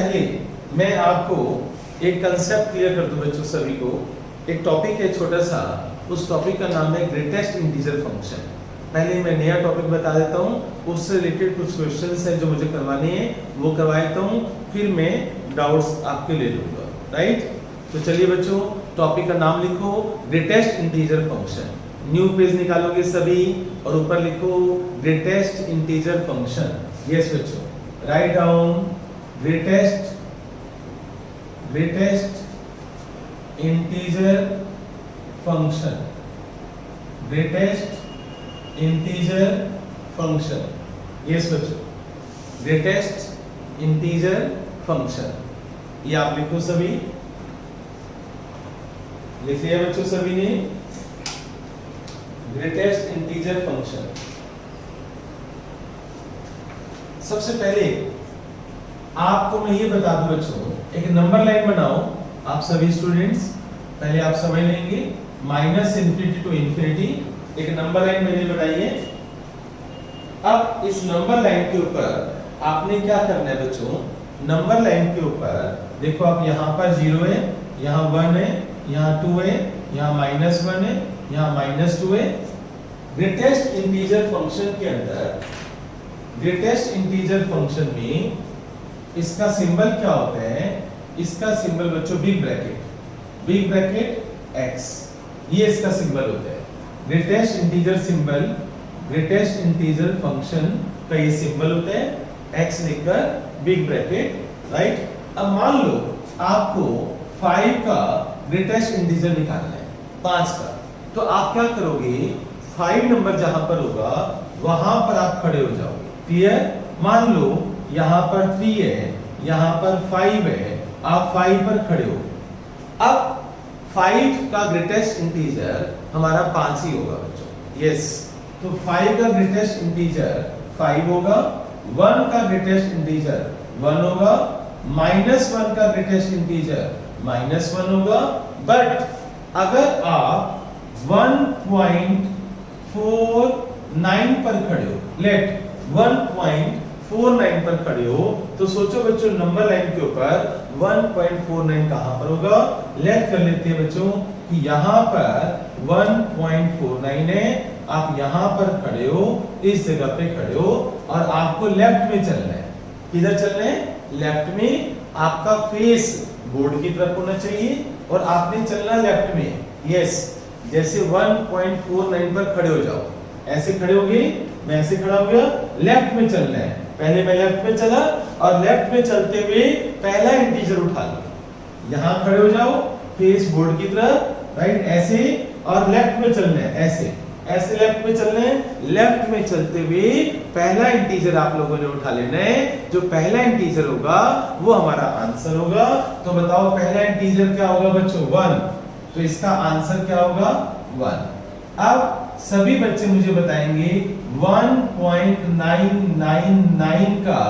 पहले मैं आपको एक कंसेप्ट क्लियर कर दूं बच्चों सभी को। एक टॉपिक है छोटा सा, उस टॉपिक का नाम है ग्रेटेस्ट इंटीजर फंक्शन। पहले मैं नया टॉपिक बता देता हूँ, उससे रिलेटेड कुछ क्वेश्चंस हैं जो मुझे करवाने हैं वो करवा देता हूँ, फिर मैं डाउट्स आपके ले लूँगा। राइट, तो चलिए बच्चों टॉपिक का नाम लिखो greatest integer function. New page निकालोगे सभी और ऊपर लिखो ग्रेटेस्ट इंटीजर फंक्शन। यस बच्चों, write down greatest integer function, greatest integer function. Yes बच्चों, ग्रेटेस्ट इंटीजर फंक्शन, ये आप लिखो सभी। लिख लिया बच्चों सभी ने? Greatest integer function. सबसे पहले आपको मैं ये बता दूं बच्चों, एक नंबर लाइन बनाओ आप सभी स्टूडेंट्स। पहले आप समझ लेंगे माइनस इन्फिनिटी टू इन्फिनिटी एक नंबर लाइन मैंने बनाई है। अब इस नंबर लाइन के ऊपर आपने क्या करना है बच्चों, नंबर लाइन के ऊपर देखो आप यहाँ पर 0 है, यहाँ 1 है, यहाँ 2 है, यहाँ -1 है, यहाँ -2 है। ग्रेटेस्ट इंटीजर फंक्शन के अंदर, ग्रेटेस्ट इंटीजर फंक्शन में इसका सिंबल क्या होता है? इसका सिंबल बच्चों बिग ब्रैकेट x, ये इसका सिंबल होता है। Greatest integer symbol, greatest integer function का ये सिंबल होता है x लिखकर बिग ब्रैकेट। राइट, अब मान लो आपको 5 का ग्रेटेस्ट इंटीजर निकालना है, 5 का, तो आप क्या करोगे, 5 नंबर जहां पर होगा वहां पर आप खड़े हो जाओगे। क्लियर? मान लो यहाँ पर 3 है, यहाँ पर 5 है, आप 5 पर खड़े हो। अब 5 का ग्रेटेस्ट इंटीजर हमारा 5 ही होगा बच्चों। यस, तो 5 का ग्रेटेस्ट इंटीजर 5 होगा, 1 का ग्रेटेस्ट इंटीजर 1 होगा, -1 का ग्रेटेस्ट इंटीजर -1 होगा। बट अगर आप 1.49 पर खड़े हो, लेट 1.49 पर खड़े हो, तो सोचो बच्चों नंबर लाइन के ऊपर 1.49 कहां पर होगा? लेट कर लेते हैं बच्चों कि यहां पर 1.49 है, आप यहां पर खड़े हो, इस जगह पे खड़े हो और आपको लेफ्ट में चलना है। किधर चलना है? लेफ्ट में। आपका फेस बोर्ड की तरफ होना चाहिए और आपने चलना लेफ्ट में। यस, जैसे 1.49 पर खड़े हो जाओ, ऐसे खड़े हो गए, मैं ऐसे खड़ा हो गया, लेफ्ट में चलना है। पहले मैं लेफ्ट में चला और लेफ्ट में चलते हुए पहला इंटीजर उठा लो। यहां खड़े हो जाओ फेस बोर्ड की तरफ, राइट, ऐसे, और लेफ्ट में चलना है, ऐसे लेफ्ट में चलना है। लेफ्ट में चलते हुए पहला इंटीजर आप लोगों ने उठा लेना है। जो पहला इंटीजर होगा वो हमारा आंसर होगा। तो बताओ पहला इंटीजर क्या होगा बच्चों? 1, तो इसका आंसर क्या होगा? 1। अब सभी बच्चे मुझे बताएंगे 1.999 का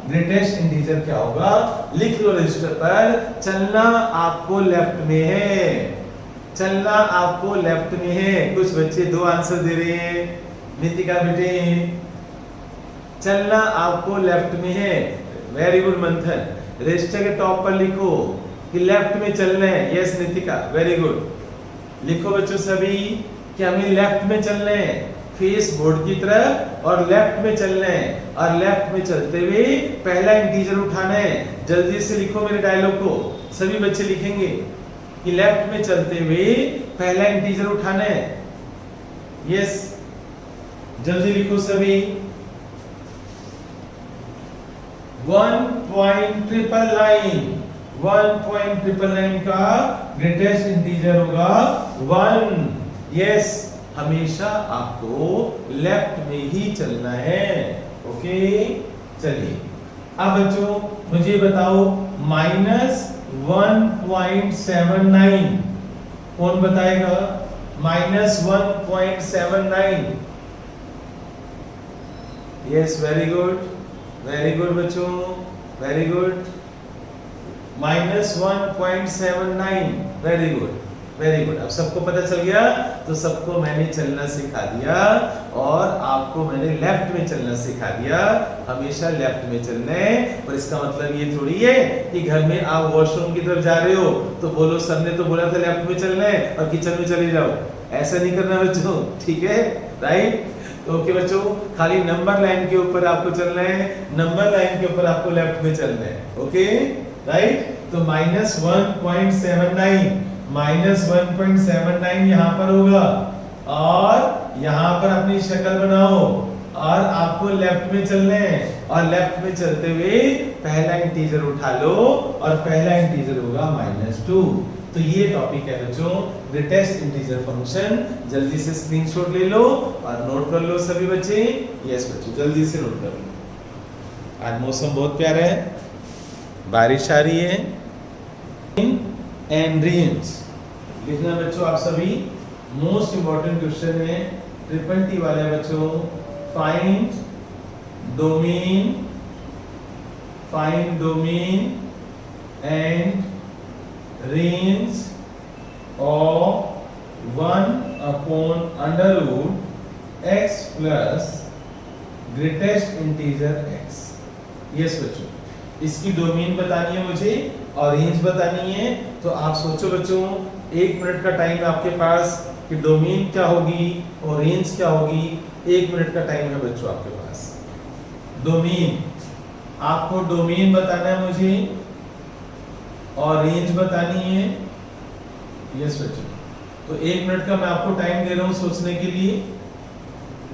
ग्रेटेस्ट इंटीजर क्या होगा? लिख लो रजिस्टर पर। चलना आपको लेफ्ट में है, चलना आपको लेफ्ट में है। कुछ बच्चे 2 आंसर दे रहे हैं। नितिका बेटे, चलना आपको लेफ्ट में है। वेरी गुड मंथन, रजिस्टर के टॉप पर लिखो कि लेफ्ट में चलना है। Yes Nitika, very good. लिखो बच्चों सभी कि हमें लेफ्ट में चलना है, फेस बोर्ड की तरफ, और लेफ्ट में चलना है, और लेफ्ट में चलते हुए पहला इंटीजर उठाना है। जल्दी से लिखो मेरे डायलॉग को, सभी बच्चे लिखेंगे कि लेफ्ट में चलते हुए पहला इंटीजर उठाना है। यस, जल्दी लिखो सभी। 1.999 का ग्रेटेस्ट इंटीजर होगा 1। यस, हमेशा आपको लेफ्ट में ही चलना है। ओके, चलिए अब बच्चों मुझे बताओ -1.79 कौन बताएगा? -1.79। यस, वेरी गुड बच्चों, very good. -1.79, very good, very good. अब सबको पता चल गया, तो सबको मैंने चलना सिखा दिया और आपको मैंने लेफ्ट में चलना सिखा दिया। हमेशा लेफ्ट में चलना है। और इसका मतलब ये थोड़ी है कि घर में आप वॉशरूम की तरफ जा रहे हो तो बोलो सर ने तो बोला था लेफ्ट में चलना है और किचन में चले जाओ, ऐसा नहीं करना बच्चों, ठीक है, राइट। तो ओके बच्चों, खाली नंबर लाइन के ऊपर आपको चलना है, नंबर लाइन के ऊपर आपको लेफ्ट में चलना है, ओके, राइट। तो -1.79 यहाँ पर होगा और यहाँ पर अपनी शक्ल बनाओ और आपको लेफ्ट में चलना है और लेफ्ट में चलते हुए पहला इंटीजर उठा लो और पहला इंटीजर होगा -2। तो ये टॉपिक है बच्चों ग्रेटेस्ट इंटीजर फंक्शन। जल्दी से स्क्रीनशॉट ले लो और नोट कर लो सभी बच्चे। यस बच्चों, जल्दी से नोट कर लो। आज मौसम बहुत प्यारा है, बारिश आ रही है। एंड रेंज लिखना बच्चों आप सभी। मोस्ट इंपॉर्टेंट क्वेश्चन है ट्रिपल टी वाले बच्चों। Find domain and range of 1/√x plus greatest integer x। Yes बच्चों, इसकी डोमेन बतानी है मुझे और रेंज बतानी है। तो आप सोचो बच्चों, 1 मिनट का टाइम है आपके पास कि डोमेन क्या होगी और रेंज क्या होगी। 1 मिनट का टाइम है बच्चों आपके पास। डोमेन, आपको डोमेन बताना है मुझे और रेंज बतानी है। यस बच्चों, तो 1 मिनट का मैं आपको टाइम दे रहा हूं सोचने के लिए।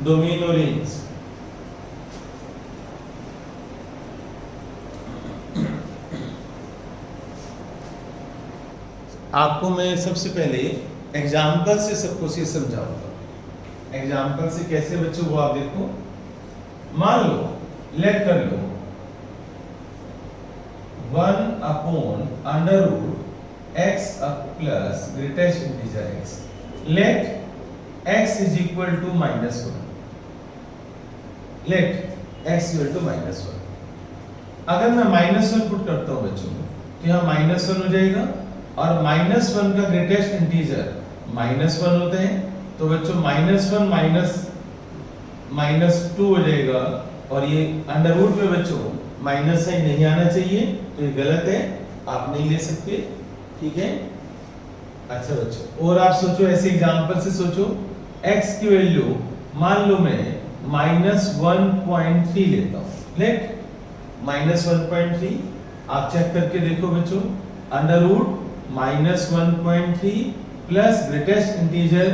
डोमेन और रेंज, आपको मैं सबसे पहले एग्जाम्पल से सब कुछ ये समझाऊंगा। एग्जाम्पल से कैसे बच्चों वो आप देखो। मान लो, लेट कर लो 1/√x plus greatest integer x। Let x is equal to -1। Let x equal to -1। अगर मैं -1 पुट करता हूं बच्चों तो यहाँ -1 हो जाएगा और -1 का ग्रेटेस्ट इंटीजर -1 होते हैं। तो बच्चों -1 -2 हो जाएगा और ये अंडर रूट में बच्चों माइनस साइन नहीं आना चाहिए, तो ये गलत है, आप नहीं ले सकते, ठीक है। अच्छा बच्चों, और आप सोचो ऐसे एग्जांपल से सोचो। x की वैल्यू मान लो मैं -1.3 लेता हूँ। लेट -1.3 आप चेक करके देखो बच्चों। Under root -1.3 plus greatest integer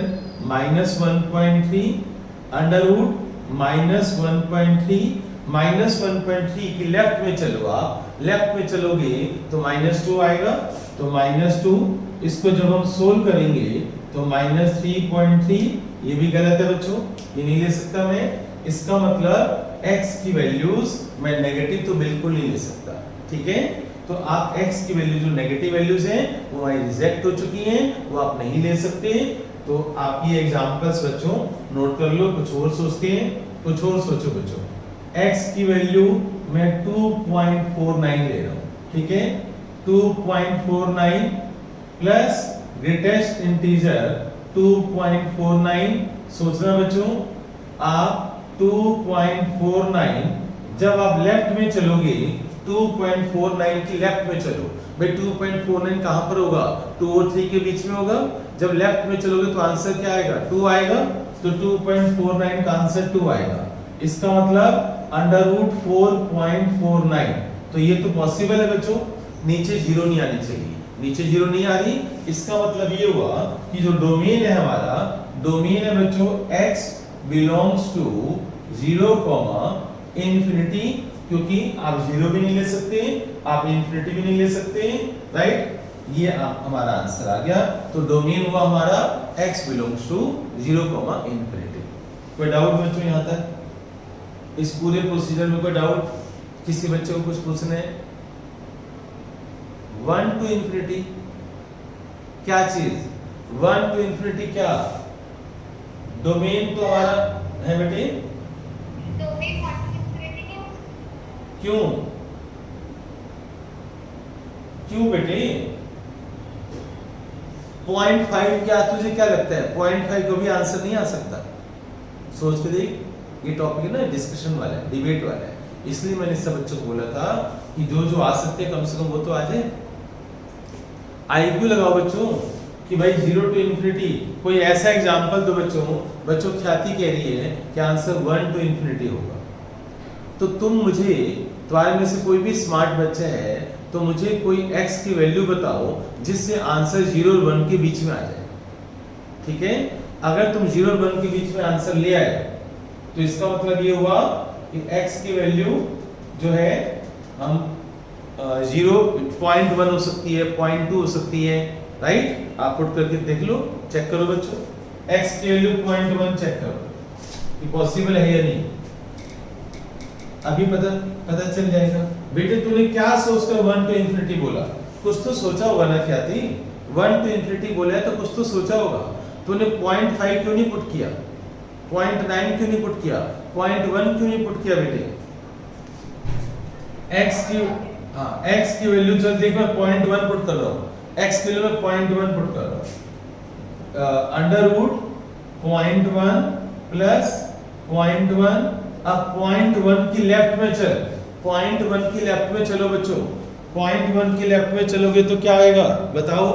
-1.3 under root -1.3 -1.3 की लेफ्ट में चलो। आप लेफ्ट में चलोगे तो -2 आएगा। तो -2 इसको जब हम सोल्व करेंगे तो -3.3, ये भी गलत है बच्चों, ये नहीं ले सकता मैं। इसका मतलब x की वैल्यूज मैं नेगेटिव तो बिल्कुल नहीं ले सकता, ठीक है। तो आप x की वैल्यू जो नेगेटिव वैल्यूज हैं वो हमारी रिजेक्ट हो चुकी हैं, वो आप नहीं ले सकते। तो आप ये एग्जांपल्स बच्चों नोट कर लो। कुछ और सोचते हैं, कुछ और सोचो बच्चों। x की वैल्यू मैं 2.49 ले रहा हूं, ठीक है। 2.49 प्लस ग्रेटेस्ट इंटीजर 2.49। सोचना बच्चों, आप 2.49 जब आप लेफ्ट में चलोगे 2.49 की लेफ्ट में चलो। भाई 2.49 कहां पर होगा? 2 और 3 के बीच में होगा। जब लेफ्ट में चलोगे तो आंसर क्या आएगा? 2 आएगा। तो 2.49 का आंसर 2 आएगा। इसका मतलब √4.49। तो ये तो पॉसिबल है बच्चों, नीचे जीरो नहीं आनी चाहिए, नीचे जीरो नहीं आ रही। इसका मतलब ये हुआ कि जो डोमेन है हमारा, डोमेन है बच्चों x बिलोंग्स टू 0, क्योंकि आप 0 भी नहीं ले सकते, आप इंफिनिटी भी नहीं ले सकते, राइट। ये हमारा आंसर आ गया। तो डोमेन हुआ हमारा x बिलोंग्स टू 0, कोई डाउट बच्चों यहां तक? इस पूरे प्रोसीजर में कोई डाउट? किसी बच्चे को कुछ पूछना है? 1 to infinity क्या चीज? 1 to infinity क्या? डोमेन तो हमारा है बेटे। क्यों? क्यों बेटे? 0.5 क्या तुझे क्या लगता है 0.5 को भी आंसर नहीं आ सकता? सोच के देख, ये टॉपिक है ना डिस्कशन वाला है, डिबेट वाला है, इसलिए मैंने सब बच्चों को बोला था कि जो जो आ सकते हैं कम से कम वो तो आ जाए। आईक्यू लगाओ बच्चों कि भाई 0 टू इन्फिनिटी, कोई ऐसा एग्जांपल दो बच्चों ख्याति कह रही है कि आंसर 1 टू इन्फिनिटी होगा, तो तुम मुझे, तुम्हारे में से कोई भी स्मार्ट बच्चा है तो मुझे कोई x की वैल्यू बताओ जिससे आंसर 0 और 1 के बीच में आ जाए। ठीक है, अगर तुम 0 और 1 के बीच में आंसर ले आए तो इसका मतलब ये हुआ कि x की वैल्यू जो है हम 0.1 हो सकती है, 0.2 हो सकती है, राइट? आप पुट करके देख लो, चेक करो बच्चों, x की वैल्यू 0.1 चेक करो कि पॉसिबल है या नहीं, अभी पता चल जाएगा। बेटे तूने क्या सोचकर 1 टू इन्फिनिटी बोला? कुछ तो सोचा होगा ना ख्याति, 1 टू इन्फिनिटी बोला है तो कुछ तो सोचा होगा। तूने 0.5 क्यों नहीं पुट किया, 0.9 क्यों नहीं पुट किया, 0.1 क्यों नहीं पुट किया बेटे? x की वैल्यू चल देख, मैं 0.1 पुट कर रहा हूँ, x की वैल्यू में 0.1 पुट कर रहा हूँ, अंडर रूट 0.1 प्लस 0.1, अब 0.1 की लेफ्ट में चल, 0.1 की लेफ्ट में चलो बच्चों, 0.1 की लेफ्ट में चलोगे तो क्या आएगा बताओ?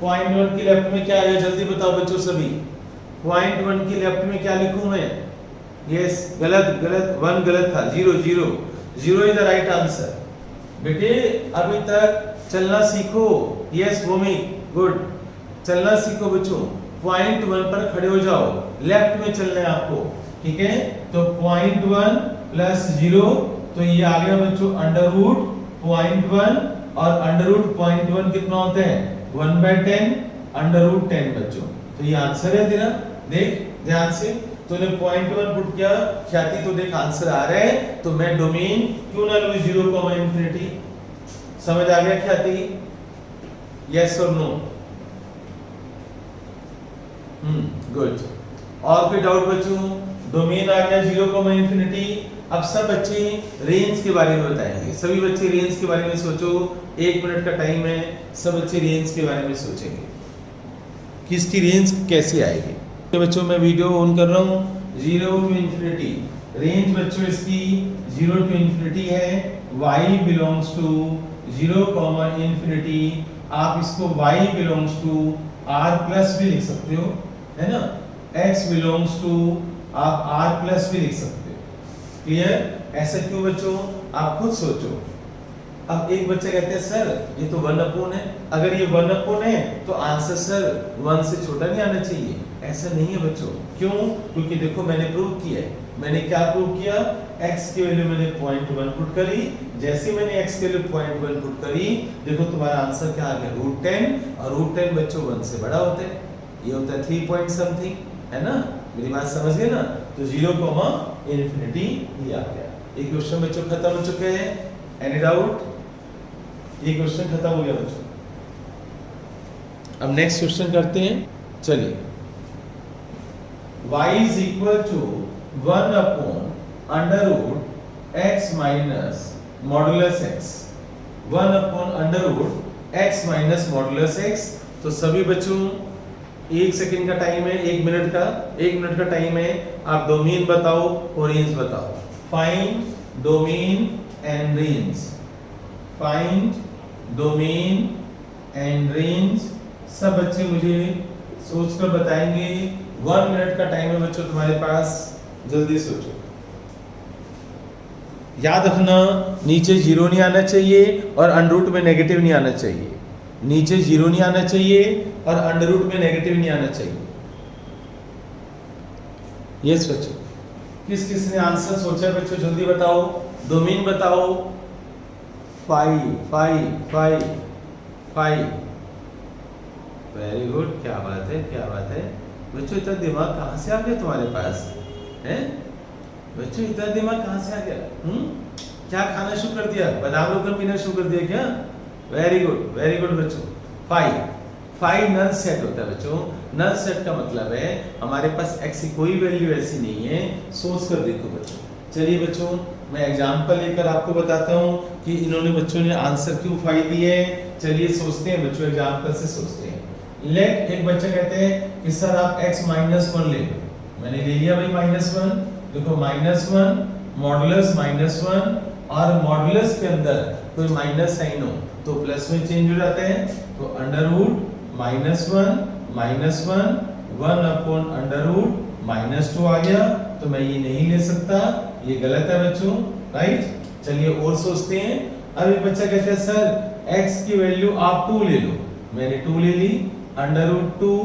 0.1 की लेफ्ट में क्या आएगा जल्दी बताओ बच्चों सभी। 0.1 की लेफ्ट में क्या लिखूं मैं? यस, गलत 1 गलत था, 0 इज द राइट आंसर। बेटे अभी तक चलना सीखो, यस भूमि, गुड, चलना सीखो बच्चों। 0.1 पर खड़े हो जाओ, लेफ्ट में चलना है आपको, ठीक है? तो 0.1 प्लस 0, तो ये आ गया बच्चों अंडर रूट 0.1, और अंडर रूट 0.1 कितना होता है? 1/10 अंडर रूट 10 बच्चों, तो ये आंसर है तेरा। देख ध्यान से, तूने 0.1 पुट किया, ख्याति तो देख आंसर आ रहा है, तो मैं डोमेन क्यों ना लूं 0, इन्फिनिटी। समझ आ गया ख्याति? यस और नो? गुड। और कोई डाउट बच्चों? डोमेन आ गया 0, इन्फिनिटी। अब सब बच्चे रेंज के बारे में बताएंगे, सभी बच्चे रेंज के बारे में सोचो, 1 मिनट का टाइम है, सब बच्चे रेंज के बारे में सोचेंगे कि इसकी रेंज कैसे आएगी। तो बच्चों मैं वीडियो ऑन कर रहा हूँ, 0 टू इन्फिनिटी, रेंज बच्चों इसकी 0 टू इन्फिनिटी है, y बिलोंग्स टू 0, इन्फिनिटी। आप इसको y belongs to r plus भी लिख सकते हो, है ना? x बिलोंग्स टू आप r प्लस भी लिख सकते हो। क्लियर? ऐसा क्यों बच्चों? आप खुद सोचो। अब एक बच्चा कहते हैं सर ये तो 1/, है, अगर ये 1/, है तो आंसर सर 1 से छोटा नहीं आना चाहिए। ऐसा नहीं है बच्चों। क्यों? क्योंकि देखो मैंने प्रूव किया है। मैंने क्या प्रूव किया? x की वैल्यू मैंने 0.1 पुट करी, जैसे मैंने x की वैल्यू 0.1 पुट करी, देखो तुम्हारा आंसर क्या आ गया? √10, और √10 बच्चों 1 से बड़ा होता है, ये होता है 3 पॉइंट समथिंग, है ना? मेरी बात समझ गए ना? तो 0, इन्फिनिटी ये आ गया। ये क्वेश्चन बच्चों खत्म हो चुके हैं। Any doubt? ये क्वेश्चन खत्म हो गया बच्चों। अब नेक्स्ट क्वेश्चन करते हैं, चलिए। y is equal to 1/x minus modulus x, 1/x minus modulus x। तो सभी बच्चों 1 सेकंड का टाइम है, 1 मिनट का टाइम है। आप डोमेन बताओ और रेंज बताओ। Find domain and range, find domain and range. सब बच्चे मुझे सोचकर बताएंगे। 1 मिनट का टाइम है बच्चों तुम्हारे पास, जल्दी सोचो। याद रखना नीचे 0 नहीं आना चाहिए और अंडर रूट में नेगेटिव नहीं आना चाहिए। नीचे 0 नहीं आना चाहिए और अंडर रूट में नेगेटिव नहीं आना चाहिए। यस बच्चों, किस किस ने आंसर सोचा है बच्चों? जल्दी बताओ, डोमेन बताओ। 5 वेरी गुड, क्या बात है, क्या बात है बच्चों। इतना दिमाग कहाँ से आ गया तुम्हारे पास, हैं बच्चों? इतना दिमाग कहाँ से आ गया? क्या खाना शुरू कर दिया? बादाम रोगन पीना शुरू कर दिया क्या? वेरी गुड बच्चों। 5 नल सेट होता है बच्चों। नल सेट का मतलब है हमारे पास x की कोई वैल्यू ऐसी नहीं है। सोच कर देखो बच्चों। चलिए बच्चों, मैं एग्जांपल लेकर आपको बताता हूँ कि इन्होंने बच्चों ने आंसर क्यों 5 दिए। चलिए सोचते हैं बच्चों, एग्जांपल से सोचते हैं। लेट एक बच्चा कहते हैं कि सर आप x -1 ले लो, मैंने ले लिया भाई -1, देखो -1 मॉडुलस -1 और मॉडुलस के अंदर कोई माइनस साइन हो तो प्लस में चेंज हो जाता है, तो under root -1 1 upon under root -2 आ गया, तो मैं ये नहीं ले सकता, ये गलत है बच्चों, राइट। चलिए और सोचते हैं। अब एक बच्चा कहता है सर x की वैल्यू आप 2 ले लो, मैंने 2 ले ली, अंडर रूट 2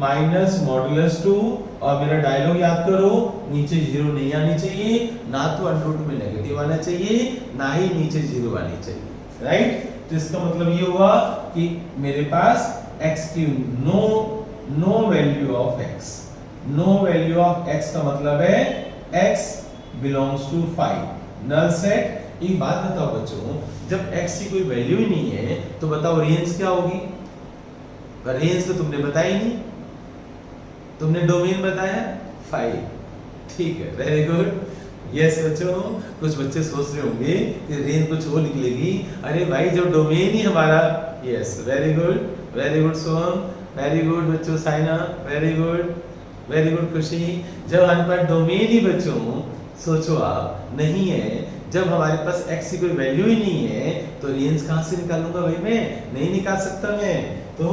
माइनस मॉडुलस 2, और मेरा डायलॉग याद करो, नीचे 0 नहीं आनी चाहिए, ना तो अंडर रूट में नेगेटिव आना चाहिए, ना ही नीचे 0 आनी चाहिए, राइट। तो इसका मतलब ये हुआ कि मेरे पास x की no value of x, no value of x का मतलब है x belongs to 5 null set. एक बात बताओ बच्चों, जब x की कोई वैल्यू ही नहीं है तो बताओ रेंज क्या होगी? पर रेंज तो तुमने बताई नहीं, तुमने डोमेन बताया 5, ठीक है, वेरी गुड, यस बच्चों। कुछ बच्चे सोच रहे होंगे कि रेंज कुछ और निकलेगी, अरे भाई जब डोमेन ही हमारा, यस वेरी गुड सोहम, वेरी गुड बच्चों, साइना वेरी गुड खुशी। जब हमारे पास डोमेन ही बच्चों, सोचो आप, नहीं है, जब हमारे पास x की कोई वैल्यू ही नहीं है तो रेंज कहां से निकालूंगा भाई? मैं नहीं निकाल सकता मैं, तो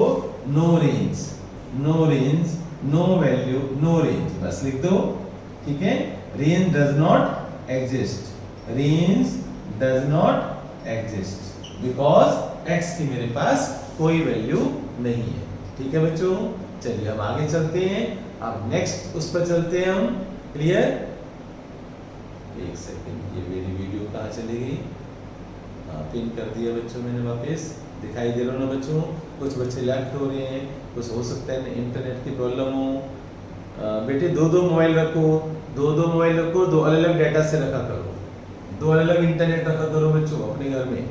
no range no value no range बस लिख दो, ठीक है। Range does not exist because x की मेरे पास कोई वैल्यू नहीं है, ठीक है बच्चों। चलिए हम आगे चलते हैं, अब नेक्स्ट उस पर चलते हैं हम, क्लियर। एक सेकंड, ये मेरी वीडियो कहाँ चली गई? पिन कर दिया बच्चों मैंने वापस, दिखाई दे रहा ना बच्चों? कुछ बच्चे लेफ्ट हो रहे हैं, कुछ हो सकता है इंटरनेट की प्रॉब्लम हो। बेटे दो मोबाइल रखो, दो मोबाइल रखो, 2 अलग-अलग डाटा से रखा करो, 2 अलग इंटरनेट रखा करो बच्चों अपने घर में,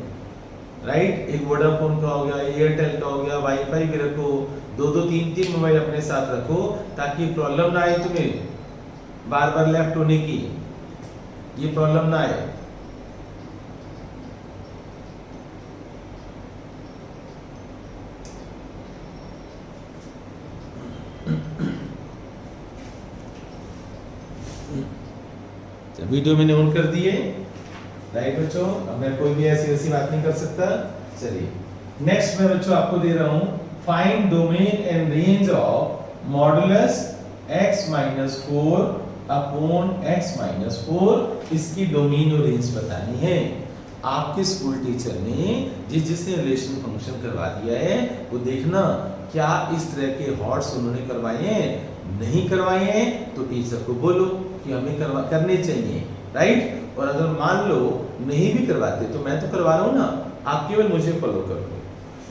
राइट। एक वोडाफोन का हो गया, एयरटेल का हो गया, वाईफाई भी रखो, 2 3 मोबाइल अपने साथ रखो, ताकि प्रॉब्लम ना आए तुम्हें बार-बार लेफ्ट होने की, ये प्रॉब्लम ना आए। वीडियो मैंने ऑन कर दिए, राइट बच्चों। अब मैं कोई भी ऐसी बात नहीं कर सकता। चलिए नेक्स्ट मैं बच्चों आपको दे रहा हूं, find domain and range of modulus x-4 upon x-4, इसकी डोमेन और रेंज बतानी है। आपके स्कूल टीचर ने जिसने रिलेशन फंक्शन करवा दिया है वो देखना, क्या इस तरह के हॉट्स उन्होंने करवाए हैं? नहीं करवाए हैं तो टीचर को बोलो कि हमें करने चाहिए, राइट। और अगर मान लो नहीं भी करवाते तो मैं तो करवा रहा हूँ ना, आप केवल मुझे फॉलो करो।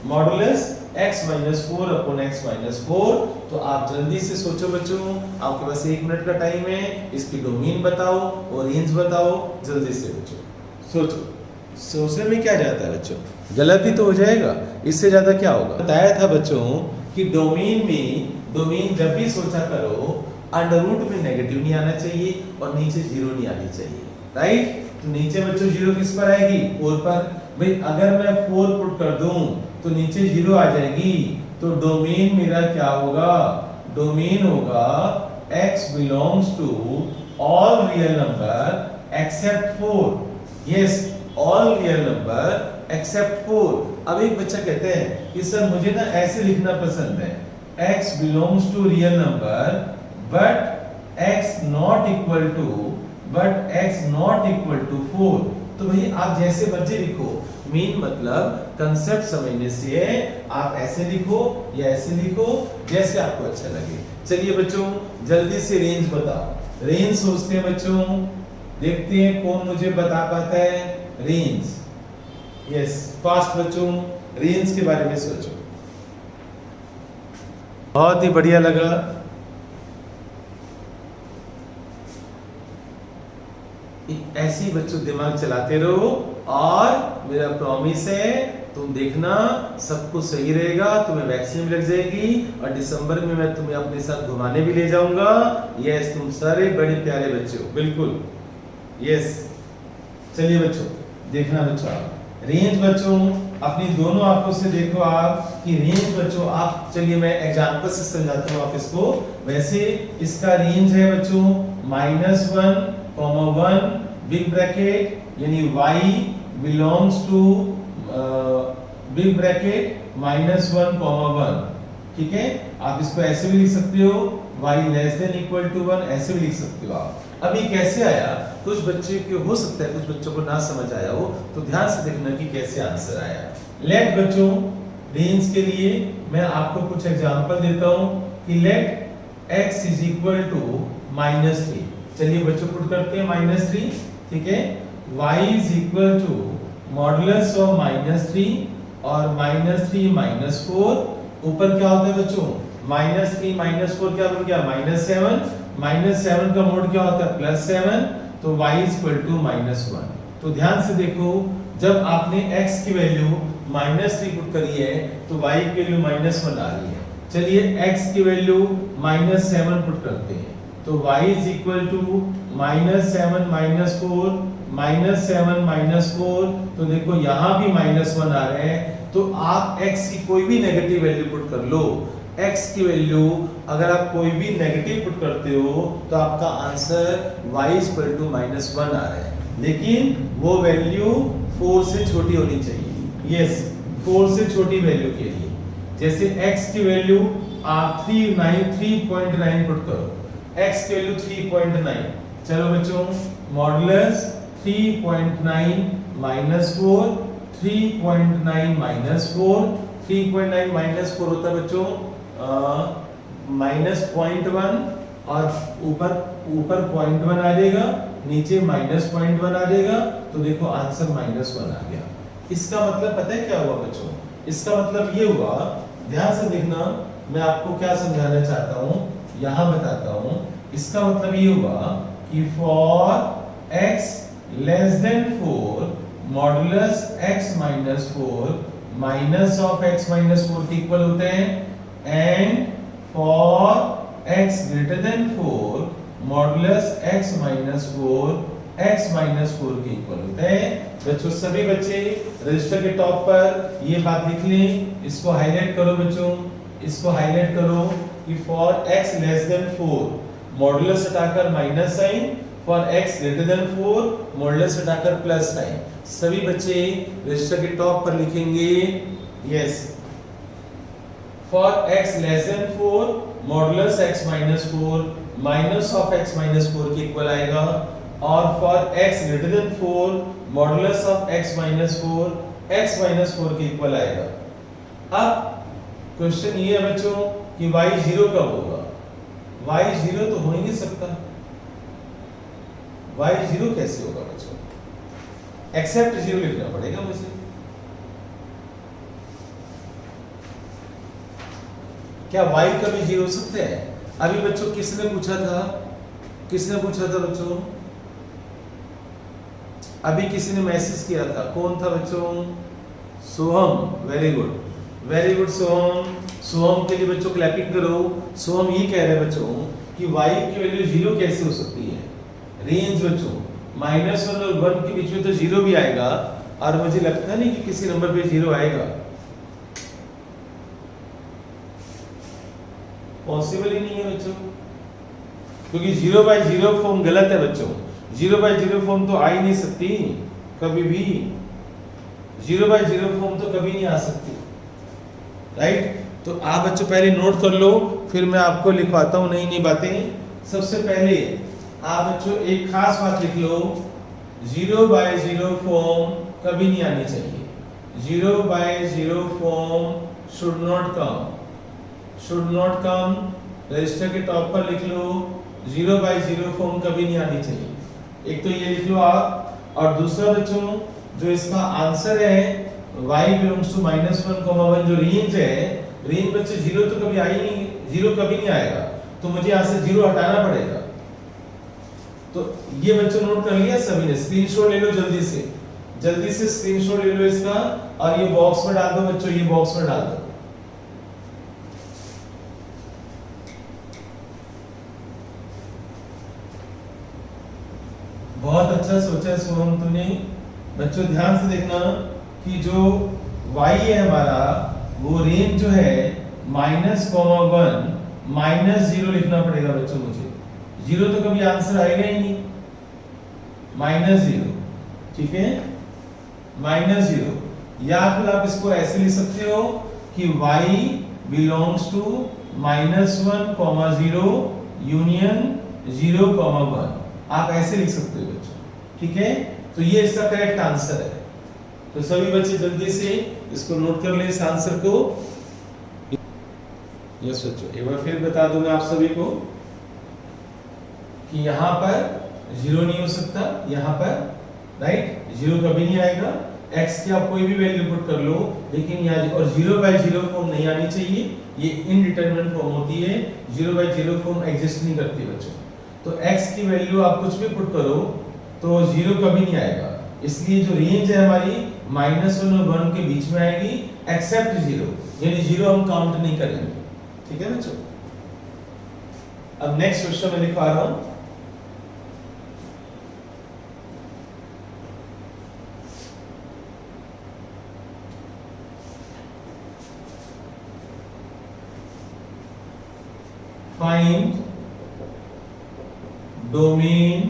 मॉडुलस x-4 अपॉन x-4, तो आप जल्दी से सोचो बच्चों, आपके पास 1 मिनट का टाइम है, इसकी डोमेन बताओ और रेंज बताओ, जल्दी से बच्चों सोचो। सोचने में क्या जाता है बच्चों, गलती तो हो जाएगा, इससे ज्यादा क्या होगा। बताया था बच्चों कि डोमेन जब भी सोचा करो, अंडर रूट में नेगेटिव नहीं आना चाहिए और नीचे 0 नहीं आनी चाहिए, राइट। तो नीचे बच्चों 0 किस पर आएगी? 4 पर। भाई अगर मैं 4 पुट कर दूं तो नीचे 0 आ जाएगी, तो डोमेन मेरा क्या होगा? डोमेन होगा x belongs to all real number except 4, yes all real number except 4। अब एक बच्चा कहते हैं कि सर मुझे ना ऐसे लिखना पसंद है, x belongs to real number but x not equal to 4। तो भाई आप जैसे मर्जी लिखो, मीन मतलब कंसेप्ट समझने से आप ऐसे लिखो या ऐसे लिखो, जैसे आपको अच्छा लगे। चलिए बच्चों जल्दी से रेंज बताओ। रेंज सोचते हैं बच्चों, देखते हैं कौन मुझे बता पाता है रेंज। यस फास्ट बच्चों, रेंज के बारे में सोचो। बहुत ही बढ़िया लगा। ऐसी बच्चों दिमाग चलाते रहो, और मेरा प्रॉमिस है तुम देखना सब कुछ सही रहेगा, तुम्हें वैक्सीन लग जाएगी और दिसंबर में मैं तुम्हें अपने साथ घुमाने भी ले जाऊंगा। यस तुम सारे बड़े प्यारे बच्चे हो, बिल्कुल यस। चलिए बच्चों देखना बच्चों, रेंज बच्चों अपनी दोनों आंखों से देखो आप कि रेंज बच्चों, आप चलिए मैं एग्जांपल से समझाता हूँ आप इसको। वैसे इसका रेंज है बच्चों -1, 1 बिग ब्रैकेट यानी y belongs to big bracket -1, 1। ठीक है, आप इसको ऐसे भी लिख सकते हो y < 1, ऐसे भी लिख सकते हो आप। अब ये कैसे आया, कुछ बच्चे के हो सकता है कुछ बच्चों को ना समझ आया हो, तो ध्यान से देखना कि कैसे आंसर आया। लेट बच्चों रेंज के लिए मैं आपको कुछ एग्जांपल देता हूं कि लेट x = -3। चलिए बच्चों पुट करते हैं -3। ठीक है, y = मॉडुलस ऑफ -3 और -3 -4। ऊपर क्या होता है बच्चों, -3 -4 क्या बन गया -7। -7 का मोड क्या होता है +7, तो y = -1। तो ध्यान से देखो, जब आपने x की वैल्यू -3 पुट करी है तो y की वैल्यू -1 आ रही है। चलिए x की वैल्यू -7 पुट करते हैं, तो y = -7 -4 -7 तो देखो यहाँ भी -1 आ रहे हैं। तो आप x की कोई भी नेगेटिव वैल्यू पुट कर लो, x की वैल्यू अगर आप कोई भी नेगेटिव पुट करते हो तो आपका आंसर y = -1 आ रहा है, लेकिन वो वैल्यू 4 से छोटी होनी चाहिए। यस, 4 से छोटी वैल्यू के लिए, जैसे x की वैल्यू आप 3.9 पुट करो, x की वैल्यू 3.9। चलो बच्चों, मॉडुलस 3.9 -4, 3.9 -4, 3.9 -4 होता है बच्चों -0.1 और ऊपर 0.1 आ जाएगा, नीचे -0.1 आ जाएगा, तो देखो आंसर -1 आ गया। इसका मतलब पता है क्या हुआ बच्चों, इसका मतलब ये हुआ, ध्यान से देखना मैं आपको क्या समझाना चाहता हूँ, यहाँ बताता हूँ। इसका मतलब ये हुआ कि for x < 4 modulus x - 4 minus of x - 4 के इक्वल होते हैं, and for x > 4 modulus x - 4 x - 4 के इक्वल होते हैं। बच्चों सभी बच्चे रजिस्टर के टॉप पर ये बात लिख लें, इसको हाईलाइट करो बच्चों, इसको हाईलाइट करो कि फॉर x < 4 मॉडुलस हटाकर minus sign, for x > 4 modulus हटाकर प्लस साइन। सभी बच्चे रजिस्टर के टॉप पर लिखेंगे yes, for x < 4 modulus x - 4 minus of x - 4 के इक्वल आएगा, और for x > 4 modulus of x - 4 x - 4 के इक्वल आएगा। अब क्वेश्चन ये है बच्चों कि y 0 कब होगा, y 0 तो हो ही नहीं सकता, y 0 कैसे होगा बच्चों, एक्सेप्ट 0 लिखना पड़ेगा मुझे। क्या y कभी 0 हो सकते हैं? अभी बच्चों किसने पूछा था, किसने पूछा था बच्चों, अभी किसी ने मैसेज किया था, कौन था बच्चों, सोहम। वेरी गुड, वेरी गुड सोहम। सोहम के लिए बच्चों क्लैपिंग करो। सोहम ये कह रहे हैं बच्चों कि y की वैल्यू 0 कैसे हो सकती है। रेंज बच्चों -1 और 1 के बीच में तो 0 भी आएगा, और मुझे लगता नहीं कि किसी नंबर पे 0 आएगा, पॉसिबल ही नहीं है बच्चों, क्योंकि 0/0 फॉर्म गलत है बच्चों। 0/0 फॉर्म तो आ ही नहीं सकती कभी भी, 0/0 फॉर्म तो कभी नहीं आ सकती, राइट। तो आप बच्चों पहले नोट कर लो, फिर मैं आपको लिखवाता हूँ नई नई बातें। सबसे पहले आप बच्चों एक खास बात लिख लो, 0/0 फॉर्म कभी नहीं आनी चाहिए। 0/0 form should not come. Register के टॉप पर लिख लो, 0/0 फॉर्म कभी नहीं आनी चाहिए। एक तो ये लिख लो आप, और दूसरा बच्चों जो इसका आंसर है y बिलोंग्स टू -1, जो रेंज है, रेंज बच्चे 0 तो कभी आई नहीं, 0 कभी नहीं आएगा, तो मुझे यहाँ से 0 हटाना पड़ेगा। तो ये बच्चों नोट कर लिया सभी ने, स्क्रीनशॉट ले लो जल्दी से स्क्रीनशॉट ले लो इसका, और ये बॉक्स में डाल दो बच्चों, ये बॉक्स में डाल दो। बहुत अच्छा सोचा सोहम तूने। बच्चों ध्यान से देखना कि जो y है हमारा, वो रेंज जो है -1 -0 लिखना पड़ेगा बच्चों मुझे। 0 तो कभी आंसर आएगा ही नहीं, -0, ठीक है, -0। या फिर आप इसको ऐसे लिख सकते हो कि y बिलोंग्स टू -1, 0 यूनियन 0, 1। आप ऐसे लिख सकते हो बच्चों, ठीक है। तो ये इसका करेक्ट आंसर है। तो सभी बच्चे जल्दी से इसको नोट कर ले इस आंसर को। यस बच्चों, एक बार फिर बता दूं मैं आप सभी को कि यहाँ पर 0 नहीं हो सकता, यहाँ पर राइट 0 कभी नहीं आएगा। x की आप कोई भी वैल्यू पुट कर लो, लेकिन यहाँ और 0/0 फॉर्म नहीं आनी चाहिए, ये इनडिटरमिनेट फॉर्म होती है। 0/0 फॉर्म एग्जिस्ट नहीं करती बच्चों। तो x की वैल्यू आप कुछ भी पुट करो तो 0 कभी नहीं आएगा, इसलिए जो रेंज है हमारी -1 और 1 के बीच में आएगी, एक्सेप्ट 0, यानी 0 हम काउंट नहीं करेंगे, ठीक है बच्चों। अब नेक्स्ट क्वेश्चन मैं लिखवा रहा हूं। फाइंड डोमेन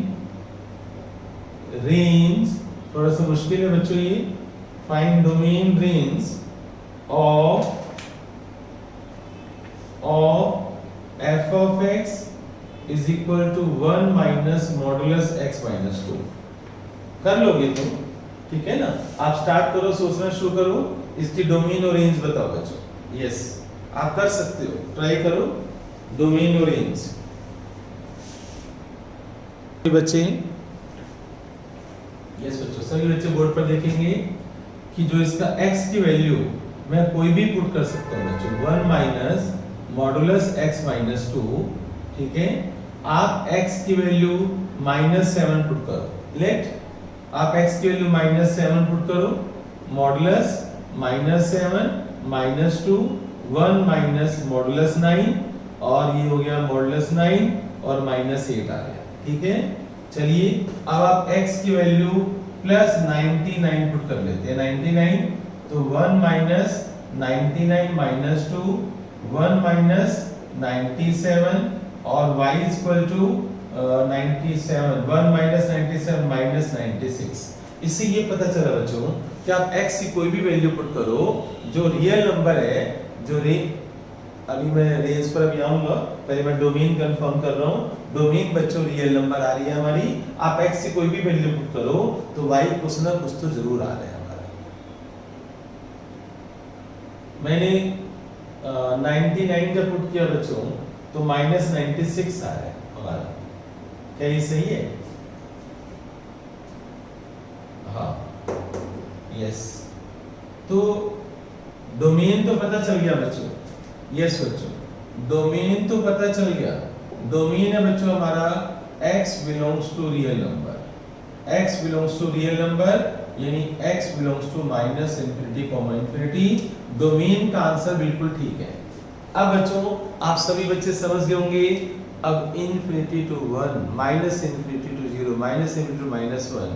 रेंज, थोड़ा सा मुश्किल है बच्चों ये। Find domain range of f of x is equal to 1 minus modulus x minus 2। कर लोगे तुम, ठीक है ना। आप स्टार्ट करो, सोचना शुरू करो, इसकी डोमेन और रेंज बताओ बच्चों। यस, आप कर सकते हो, ट्राई करो डोमेन और रेंज। बच्चे, यस बच्चों, सभी बच्चे बोर्ड पर देखेंगे कि जो इसका x की वैल्यू मैं कोई भी पुट कर सकता हूँ बच्चों, 1 माइनस मॉडुलस x माइनस 2, ठीक है। आप x की वैल्यू -7 पुट करो, लेट आप x की वैल्यू -7 पुट करो, मॉडुलस -7 -2 1 माइनस मॉडुलस 9, और ये हो गया मॉडुलस 9 और -8 आ गया, ठीक है। चलिए अब आप x की वैल्यू +99 पुट कर लेते हैं, 99, तो 1 माइनस 99 -2 1 माइनस 97 और y is equal to 97, 1 minus 97 -96। इससे ये पता चला बच्चों कि आप x की कोई भी वैल्यू पुट करो जो रियल नंबर है, जो अभी मैं रेंज पर अभी आऊंगा, पहले मैं डोमेन कंफर्म कर रहा हूं। डोमेन बच्चों रियल नंबर आ रही है हमारी। आप x की कोई भी वैल्यू पुट करो तो y कुछ ना कुछ तो जरूर आ रहा है हमारा। मैंने 99 जब पुट किया बच्चों तो -96 आ रहा है हमारा, क्या ये सही है? हाँ, यस। तो डोमेन तो पता चल गया बच्चों, यस बच्चों, डोमेन तो पता चल गया। डोमेन है बच्चों हमारा x belongs to real number, x belongs to real number, यानी x बिलोंग्स टू -∞, डोमेन का आंसर बिल्कुल ठीक है। अब बच्चों आप सभी बच्चे समझ गए होंगे। अब इनफिनिटी टू 1, -∞ टू 0, -∞ टू -1।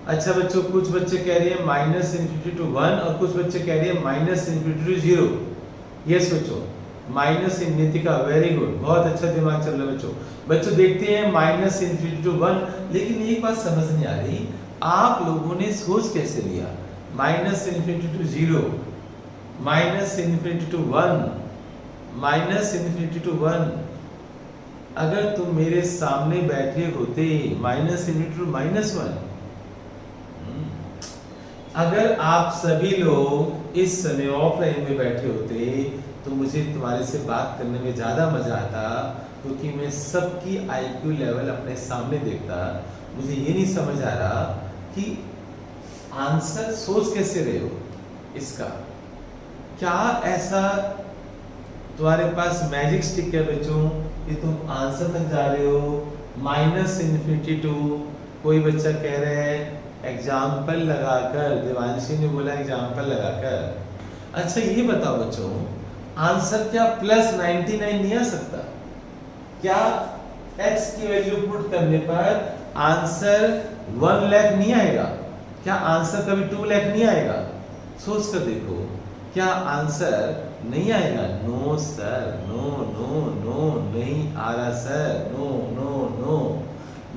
अच्छा बच्चों, कुछ बच्चे कह रहे हैं -∞ टू 1 और कुछ बच्चे कह रहे हैं -∞ टू 0। यस बच्चों, ∞ का, वेरी गुड, बहुत अच्छा दिमाग चल रहा है बच्चों। बच्चों देखते हैं -∞ टू 1, लेकिन एक बात समझ नहीं आ रही, आप लोगों ने सोच कैसे लिया -∞ टू 0, -∞ टू 1, -∞ टू 1। अगर तुम मेरे सामने बैठे होते -∞ टू -1, अगर आप सभी लोग इस समय ऑफलाइन में बैठे होते तो मुझे तुम्हारे से बात करने में ज़्यादा मज़ा आता, क्योंकि मैं सबकी आईक्यू लेवल अपने सामने देखता। मुझे ये नहीं समझ आ रहा कि आंसर सोच कैसे रहे हो इसका। क्या ऐसा तुम्हारे पास मैजिक स्टिक है बच्चों कि तुम आंसर तक जा रहे हो? -∞ टू, कोई बच्चा कह रहा है एग्जाम्पल लगाकर, देवांशी ने बोला एग्जाम्पल लगाकर। अच्छा ये बताओ बच्चों, आंसर क्या +99 नहीं आ सकता? क्या x की वैल्यू पुट करने पर आंसर 1 लाख नहीं आएगा? क्या आंसर कभी 2 लाख नहीं आएगा? सोच कर देखो, क्या आंसर नहीं आएगा? No sir, no no no, नहीं आ रहा sir, no no no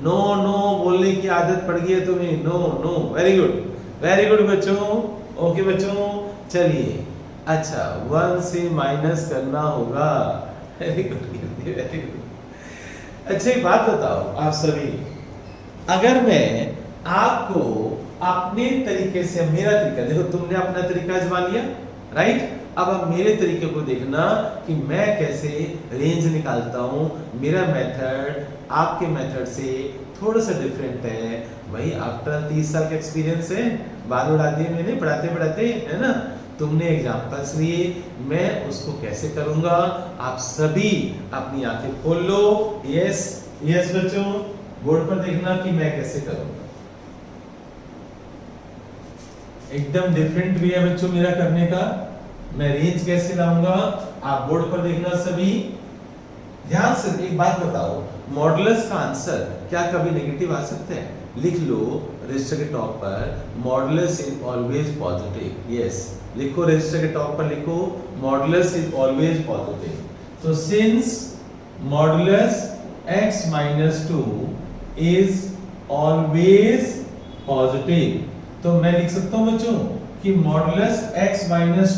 no no बोलने की आदत पड़ गई है तुम्हें, नो नो। वेरी गुड बच्चों, ओके बच्चों, चलिए। अच्छा, 1 से माइनस करना होगा। Very good, very good. अच्छा एक बात बताओ आप सभी, अगर मैं आपको अपने तरीके से, मेरा तरीका देखो, तुमने अपना तरीका आजमा लिया, राइट? अब आप मेरे तरीके को देखना कि मैं कैसे रेंज निकालता हूं। मेरा मेथड आपके मेथड से थोड़ा सा डिफरेंट है। भाई आफ्टर 30 साल का एक्सपीरियंस है, बाल उड़ा दिए मैंने पढ़ाते पढ़ाते, है ना? तुमने एग्जाम्पल्स लिए, मैं उसको कैसे करूंगा आप सभी अपनी आंखें खोल लो। यस यस बच्चों, बोर्ड पर देखना कि मैं कैसे करूंगा। एकदम डिफरेंट वे है बच्चों मेरा करने का। मैं रेंज कैसे लाऊंगा आप बोर्ड पर देखना सभी। ध्यान से एक बात बताओ, मॉडुलस का आंसर क्या कभी नेगेटिव आ सकता है? लिख लो रजिस्टर के टॉप पर, modulus is always positive. Yes, लिखो रजिस्टर के टॉप पर लिखो, मॉडुलस इज ऑलवेज पॉजिटिव। तो since modulus x minus 2 is always positive, तो मैं लिख सकता हूं बच्चों कि modulus x minus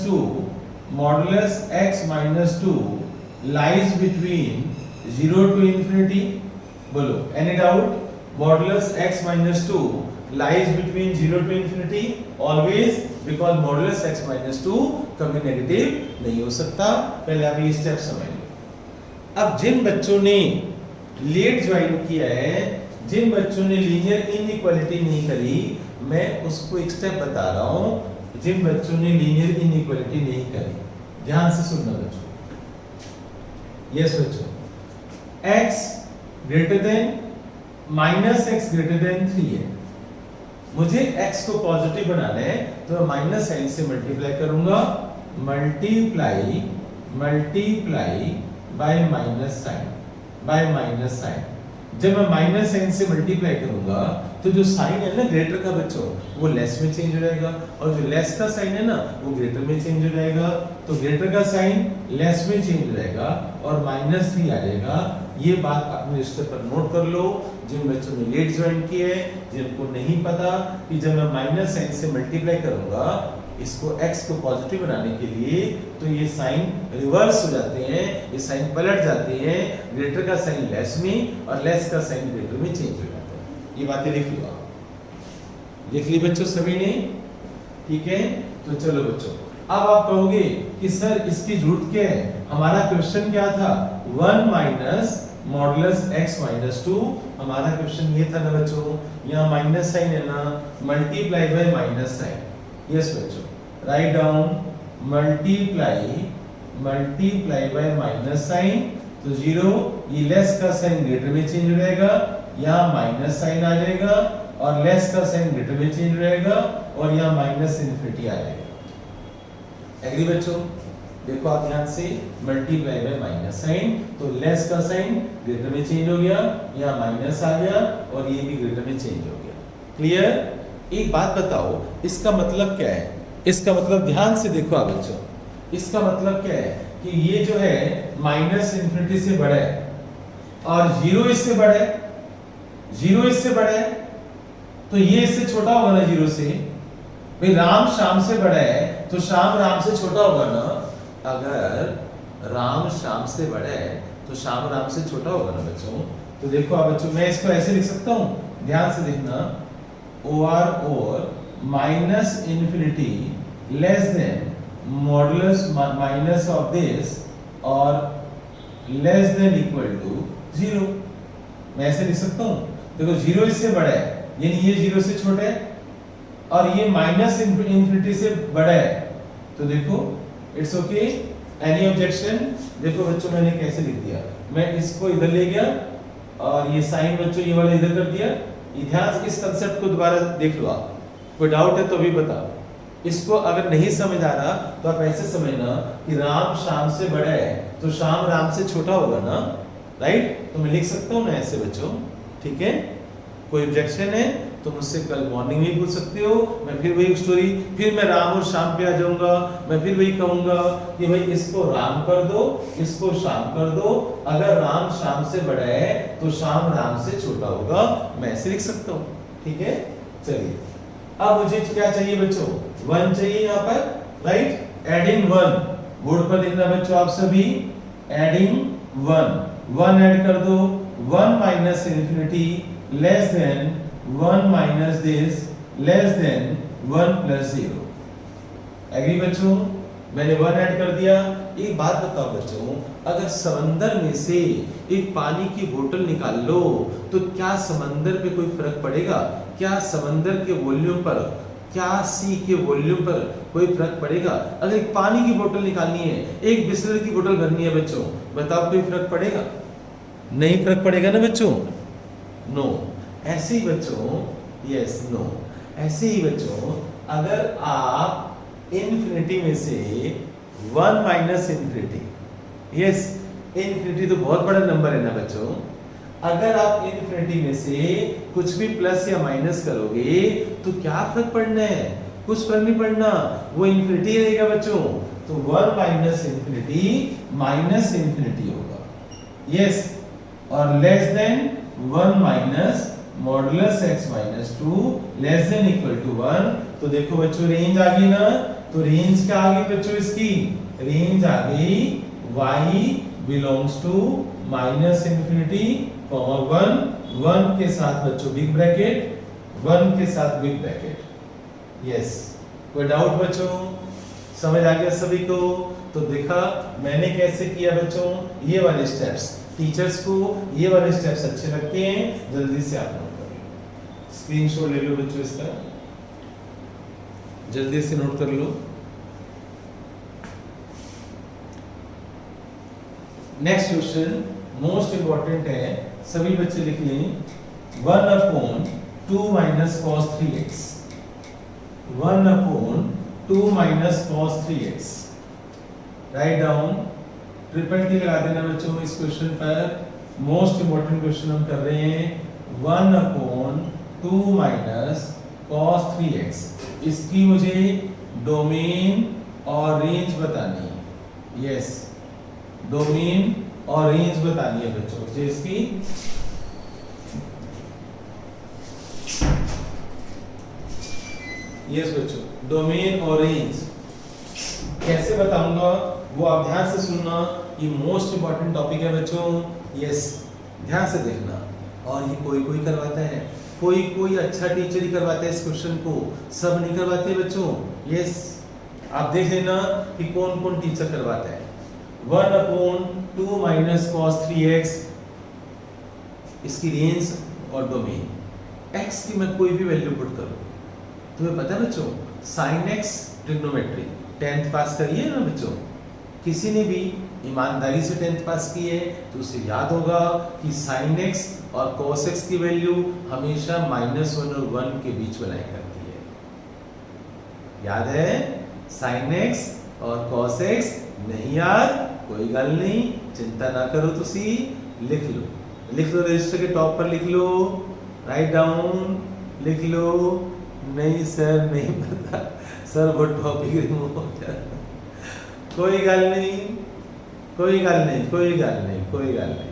2 lies between 0 to infinity। बोलो, any doubt? Modulus x minus 2 lies between 0 to infinity always, because modulus x minus 2 कभी नेगेटिव नहीं हो सकता। पहले आप ये स्टेप समझ लो। अब जिन बच्चों ने लेट ज्वाइन किया है, जिन बच्चों ने लीनियर इनइक्वालिटी नहीं करी, मैं उसको एक स्टेप बता रहा हूं। जिन बच्चों ने लीनियर इनइक्वालिटी नहीं करी, ध्यान से सुनना बच्चों। यस बच्चों, x greater than minus x greater than 3 है। मुझे x को पॉजिटिव बनाना है तो मैं माइनस साइन से मल्टीप्लाई करूंगा, multiply by minus sign, by minus sign. जब मैं माइनस साइन से मल्टीप्लाई करूंगा तो जो साइन है ना ग्रेटर का बच्चों, वो लेस में चेंज हो जाएगा, और जो लेस का साइन है ना वो ग्रेटर में चेंज हो जाएगा। तो ग्रेटर का साइन लेस में चेंज हो जाएगा और -3 आ जाएगा। ये बात अपने रजिस्टर पर नोट कर लो। जिन बच्चों ने लेट ज्वाइन किए, जिनको नहीं पता कि जब मैं माइनस साइन से मल्टीप्लाई करूंगा इसको x को पॉजिटिव बनाने के लिए, तो ये साइन रिवर्स हो जाते हैं, ये साइन पलट जाते हैं। ग्रेटर का साइन लेस में और लेस का साइन ग्रेटर में चेंज हो जाता है। ये बातें लिख लो आप। लिख ली बच्चों सभी ने? ठीक है, तो चलो बच्चों, अब आप कहोगे कि सर इसकी जरूरत क्या है? हमारा क्वेश्चन क्या था? 1 माइनस मॉडुलस x माइनस 2। हमारा क्वेश्चन ये था ना बच्चों, यहाँ माइनस साइन है ना, multiply by minus sign. Yes बच्चों, write down multiply by minus sign. तो 0, ये लेस का साइन ग्रेटर में चेंज हो जाएगा, यहाँ माइनस साइन आ जाएगा, और लेस का साइन ग्रेटर में चेंज हो जाएगा, और यहाँ माइनस इन्फिनिटी आ जाएगा। एग्री बच्चों? देखो आप ध्यान से, मल्टीप्लाई बाय माइनस साइन, तो लेस का साइन ग्रेटर में चेंज हो गया, यहाँ माइनस आ गया, और ये भी ग्रेटर में चेंज हो गया। क्लियर? एक बात बताओ, इसका मतलब क्या है? इसका मतलब ध्यान से देखो आप बच्चों, इसका मतलब क्या है कि ये जो है माइनस इन्फिनिटी से बड़ा है और 0 इससे बड़ा है, 0 इससे बड़ा है, तो ये इससे छोटा होगा ना 0 से। भाई राम श्याम से बड़ा है तो श्याम राम से छोटा होगा ना। अगर राम श्याम से बड़ा है तो श्याम राम से छोटा होगा ना बच्चों। तो देखो आप बच्चों, मैं इसको ऐसे लिख सकता हूं, ध्यान से देखना, और minus infinity less then modulus minus of this और लेस देन इक्वल टू 0। मैं ऐसे लिख सकता हूं। देखो 0 इससे बड़ा है, यानी ये 0 से छोटा है, और ये माइनस इन्फिनिटी से बड़ा है। तो देखो इट्स ओके, एनी ऑब्जेक्शन? देखो बच्चों मैंने कैसे लिख दिया, मैं इसको इधर ले गया और ये साइन बच्चों ये वाला इधर कर दिया। ध्यान से इस कंसेप्ट को दोबारा देख लो आप, कोई डाउट है तो भी बताओ। इसको अगर नहीं समझ आ रहा तो आप ऐसे समझना कि राम श्याम से बड़ा है तो श्याम राम से छोटा होगा ना, राइट? तो मैं लिख सकता हूं ना ऐसे बच्चों, ठीक है? कोई ऑब्जेक्शन है? तो मुझसे कल मॉर्निंग में पूछ सकते हो, मैं फिर वही स्टोरी, फिर मैं राम और शाम पे आ जाऊंगा, मैं फिर वही कहूंगा कि भाई इसको राम कर दो, इसको शाम कर दो, अगर राम शाम से बड़ा है तो शाम राम से छोटा होगा, मैं ऐसे लिख सकता हूँ। ठीक है, चलिए अब मुझे क्या चाहिए बच्चों, 1 चाहिए यहाँ पर, राइट। एडिंग 1, बोर्ड पर लिखना बच्चों आप सभी, एडिंग 1 ऐड कर दो, 1 minus infinity less than 1 minus this less than 1 plus 0। Agree बच्चों, मैंने 1 ऐड कर दिया। एक बात बताओ बच्चों, अगर समंदर में से एक पानी की बोतल निकाल लो तो क्या समंदर पे कोई फर्क पड़ेगा? क्या समंदर के वॉल्यूम पर, क्या सी के वॉल्यूम पर कोई फर्क पड़ेगा? अगर एक पानी की बोतल निकालनी है, एक बिस्लरी की बोतल भरनी है बच्चों, बताओ कोई फर्क पड़ेगा? नहीं फर्क पड़ेगा ना बच्चों, नो। ऐसे ही बच्चों, यस नो, ऐसे ही बच्चों अगर आप इन्फिनिटी में से 1 माइनस इन्फिनिटी, यस इन्फिनिटी तो बहुत बड़ा नंबर है ना बच्चों, अगर आप इन्फिनिटी में से कुछ भी प्लस या माइनस करोगे तो क्या फर्क पड़ना है? कुछ फर्क नहीं पड़ना, वो इन्फिनिटी रहेगा बच्चों। तो 1 माइनस इन्फिनिटी होगा, यस, और less than 1 minus modulus x minus 2 less than equal to 1। तो देखो बच्चों रेंज आ गई ना, तो रेंज क्या आ गई बच्चों, इसकी रेंज आ गई y belongs to minus infinity 1 के साथ बच्चों बिग ब्रैकेट, 1 के साथ बिग ब्रैकेट, यस। कोई डाउट बच्चों, समझ आ गया सभी को? तो देखा मैंने कैसे किया बच्चों, ये वाले स्टेप्स, टीचर्स को ये वाले स्टेप्स अच्छे लगते हैं, जल्दी से आप नोट कर लो, स्क्रीनशॉट ले लो बच्चों इसका, जल्दी से नोट कर लो। नेक्स्ट क्वेश्चन मोस्ट इंपॉर्टेंट है, सभी बच्चे लिख लें। 1/2 minus cos 3x, 1/2 minus cos 3x, write down, triple T लगा देना बच्चों इस क्वेश्चन पर। मोस्ट इंपॉर्टेंट क्वेश्चन हम कर रहे हैं, 1/2 माइनस cos 3x, इसकी मुझे डोमेन और रेंज बतानी है, यस डोमेन और रेंज बतानी है बच्चों मुझे इसकी। यस बच्चों, डोमेन और रेंज कैसे बताऊंगा वो आप ध्यान से सुनना, ये मोस्ट इंपॉर्टेंट टॉपिक है बच्चों, यस ध्यान से देखना। और ये कोई कोई करवाता है, कोई कोई अच्छा टीचर ही करवाता है इस क्वेश्चन को, सब नहीं करवाते बच्चों, यस आप देख लेना कि कौन कौन टीचर करवाता है। 1/2 माइनस cos 3x, इसकी रेंज और डोमेन, x की मैं कोई भी वैल्यू पुट करूं, तुम्हें पता है बच्चों sin x ट्रिग्नोमेट्री 10th पास करिए ना बच्चों, किसी ने भी ईमानदारी से 10th पास की है तो उसे याद होगा कि sin x और cos x की वैल्यू हमेशा -1 और 1 के बीच में लाया करती है, याद है? sin x और cos x नहीं याद, कोई गल नहीं, चिंता ना करो, तुसी लिख लो, लिख लो रजिस्टर के टॉप पर लिख लो, राइट डाउन लिख लो। नहीं सर नहीं पता सर, वो टॉपिक रिमूव हो गया, कोई गल नहीं, कोई गल नहीं, कोई गल नहीं, कोई गल नहीं,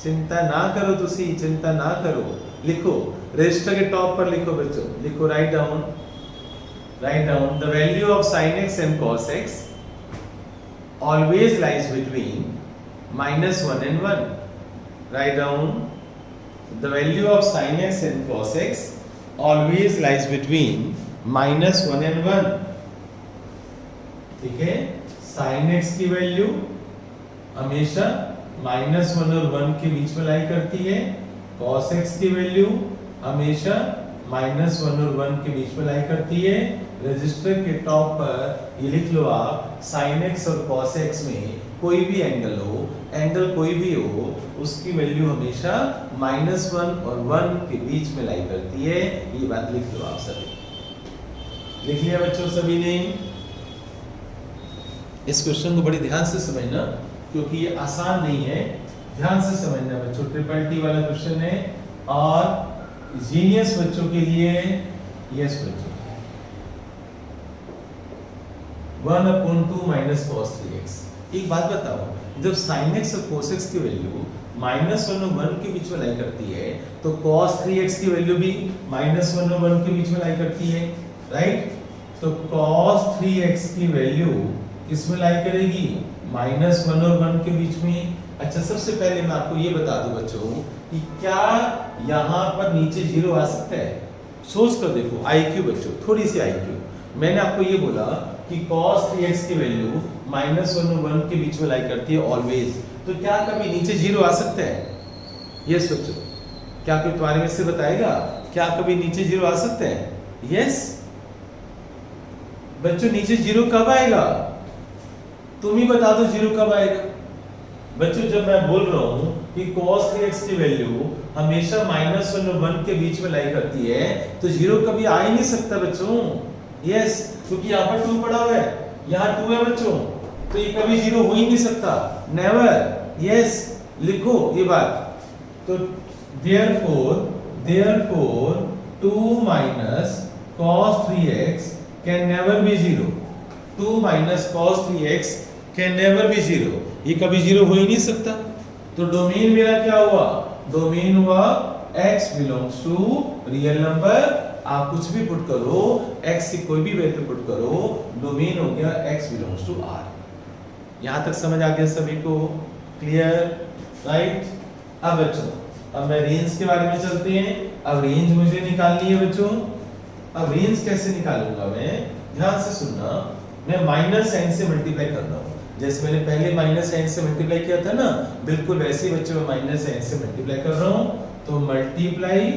चिंता ना करो, तुसी चिंता ना करो, लिखो रजिस्टर के टॉप पर लिखो बच्चों, लिखो write down, write down the value of sin x and cos x always lies between -1 and 1, write down the value of sin x and cos x always lies between -1 and 1, ठीक है? sin x की value हमेशा -1 और 1 के बीच में लाई करती है, cos x की वैल्यू हमेशा -1 और 1 के बीच में लाई करती है। रजिस्टर के टॉप पर ये लिख लो आप, sin x और cos x में कोई भी एंगल हो, एंगल कोई भी हो, उसकी वैल्यू हमेशा -1 और 1 के बीच में लाई करती है, ये बात लिख लो आप सभी। लिख लिया बच्चों सभी ने? इस क्वेश्चन को बड़ी ध्यान से समझना क्योंकि ये आसान नहीं है, ध्यान से समझना बच्चों, ट्रिपल टी वाला क्वेश्चन है और जीनियस बच्चों के लिए यस बच्चों 1/2 माइनस cos 3x। एक बात बताओ, जब sin x और cos x की वैल्यू -1 और 1 के बीच में लाई करती है तो cos 3x की वैल्यू भी -1 और 1 के बीच में लाई करती है, राइट? तो cos 3x की वैल्यू किसमें लाई करेगी? -1 और 1 के बीच में। अच्छा, सबसे पहले मैं आपको ये बता दूं बच्चों कि क्या यहाँ पर नीचे 0 आ सकता है? सोच कर देखो, IQ बच्चों, थोड़ी सी IQ। मैंने आपको ये बोला कि cos 3x की वैल्यू -1 और 1 के बीच में लाई करती है ऑलवेज, तो क्या कभी नीचे 0 आ सकता है? यस बच्चों, क्या कोई तुम्हारे में से बताएगा क्या कभी नीचे 0 आ सकता है? यस बच्चों, नीचे 0 कब आएगा? तुम ही बता दो 0 कब आएगा? बच्चों, जब मैं बोल रहा हूं कि cos 3x की वैल्यू हमेशा -1 और 1 के बीच में लाई करती है तो 0 कभी आ ही नहीं सकता बच्चों। यस, क्योंकि यहाँ पर 2 पड़ा हुआ है, यहाँ 2 है बच्चों, तो ये कभी 0 हो ही नहीं सकता, नेवर। यस, लिखो ये बात। तो therefore 2 minus cos 3x can never be 0। 2 minus cos 3x can never be 0, ये कभी 0 हो ही नहीं सकता। तो डोमेन मेरा क्या हुआ? डोमेन हुआ x belongs to real number. आप कुछ भी पुट करो, x की कोई भी वैल्यू पुट करो, डोमेन हो गया x belongs to R। यहां तक समझ आ गया सभी को? Clear, right? अब बच्चों, अब मैं रेंज के बारे में चलते हैं। अब रेंज मुझे निकालनी है बच्चों। अब रेंज कैसे निकालूंगा मैं? ध्यान से सुनना, मैं माइनस साइन से मल्टीप्लाई कर रहा हूं। जैसे मैंने पहले माइनस साइन से मल्टीप्लाई किया था ना, बिल्कुल वैसे ही बच्चों मैं माइनस साइन से मल्टीप्लाई कर रहा हूं। तो multiply